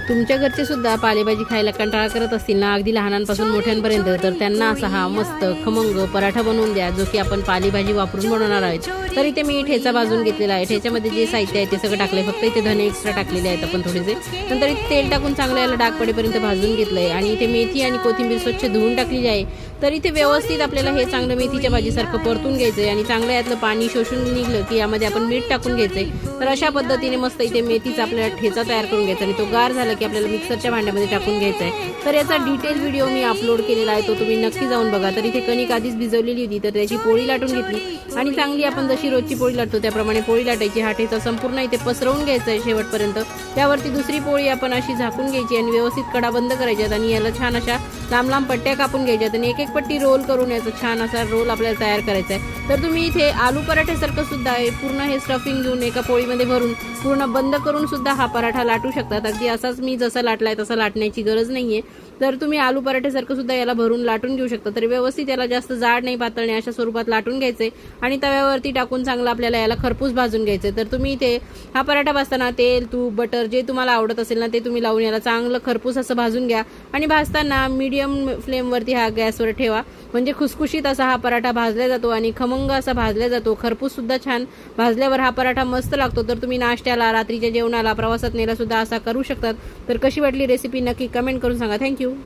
तुमच्या घरचे सुद्धा पालेभाजी खायला कंटाळा करत असतील ना, अगदी लहानांपासून मोठ्यांपर्यंत, तर त्यांना असा हा मस्त खमंग पराठा बनवून द्या, जो की आपण पालेभाजी वापरून बनवणार आहोत. तर इथे मी ठेचा भाजून घेतलेला आहे. ठेच्यामध्ये जे साहित्य आहे ते सगळं टाकलंय, फक्त इथे धने एक्स्ट्रा टाकलेले आहेत आपण थोडेसे. नंतर इथे तेल टाकून चांगलं याला डाग पडेपर्यंत भाजून घेतलंय आणि इथे मेथी आणि कोथिंबीर स्वच्छ धुवून टाकलेली आहे. तर इथे व्यवस्थित आपल्याला हे चांगलं मेथीच्या भाजीसारखं परतून घ्यायचंय आणि चांगलं यातलं पाणी शोषून निघलं की यामध्ये आपण मीठ टाकून घ्यायचंय. तर अशा पद्धतीने मस्त इथे मेथीचा आपल्याला ठेचा तयार करून घ्यायचा आणि तो गार झाला की आपल्याला मिक्सरच्या भांड्यामध्ये टाकून घ्यायचा आहे. तर याचा डिटेल व्हिडिओ मी अपलोड केलेला आहे, तो तुम्ही नक्की जाऊन बघा. तर इथे कणिक आधीच भिजवलेली होती, तर त्याची पोळी लाटून घेतली आणि चांगली आपण जशी रोजची पोळी लाटतो त्याप्रमाणे पोळी लाटायची. हा ठेचा संपूर्ण इथे पसरवून घ्यायचा आहे शेवटपर्यंत. त्यावरती दुसरी पोळी आपण अशी झाकून घ्यायची आणि व्यवस्थित कडा बंद करायच्यात आणि याला छान अशा लांब लांब पट्ट्या कापून घ्यायच्यात आणि एक एक पट्टी रोल करून याचा छान असा रोल आपल्याला तयार करायचा आहे. तर तुम्ही इथे आलू पराठ्यासारखं सुद्धा आहे, पूर्ण हे स्टफिंग घेऊन एका पोळीमध्ये भरून पूर्ण बंद करून सुद्धा हा पराठा लाटू शकतात. अगदी असाच मी जसा लाटलाय तसा लाटण्याची गरज नाहीये. तर तुम्ही आलू पराठ्यासारखं सुद्धा याला भरून लाटून घेऊ शकता. तर व्यवस्थित याला जास्त जाड नाही पातळ नाही अशा स्वरूपात लाटून घ्यायचे आणि तव्यावरती टाकून चांगलं आपल्याला याला खरपूस भाजून घ्यायचे. तर तुम्ही इथे हा पराठा भाजताना तेल, तूप, बटर जे तुम्हाला आवडत असेल ना ते तुम्ही लावून याला चांगलं खरपूस असं भाजून घ्या आणि भाजताना मीडियम फ्लेमवरती हा गॅसवर ठेवा, म्हणजे खुसखुशीत असा हा पराठा भाजला जातो आणि खमंग असा भाजला जातो. खरपूस सुद्धा छान भाजल्यावर हा पराठा मस्त लागतो. तर तुम्ही नाश्त्याला, रात्रीच्या जेवणाला, प्रवासात नेला सुद्धा असा करू शकतात. तर कशी वाटली रेसिपी नक्की कमेंट करून सांगा. थँक्यू.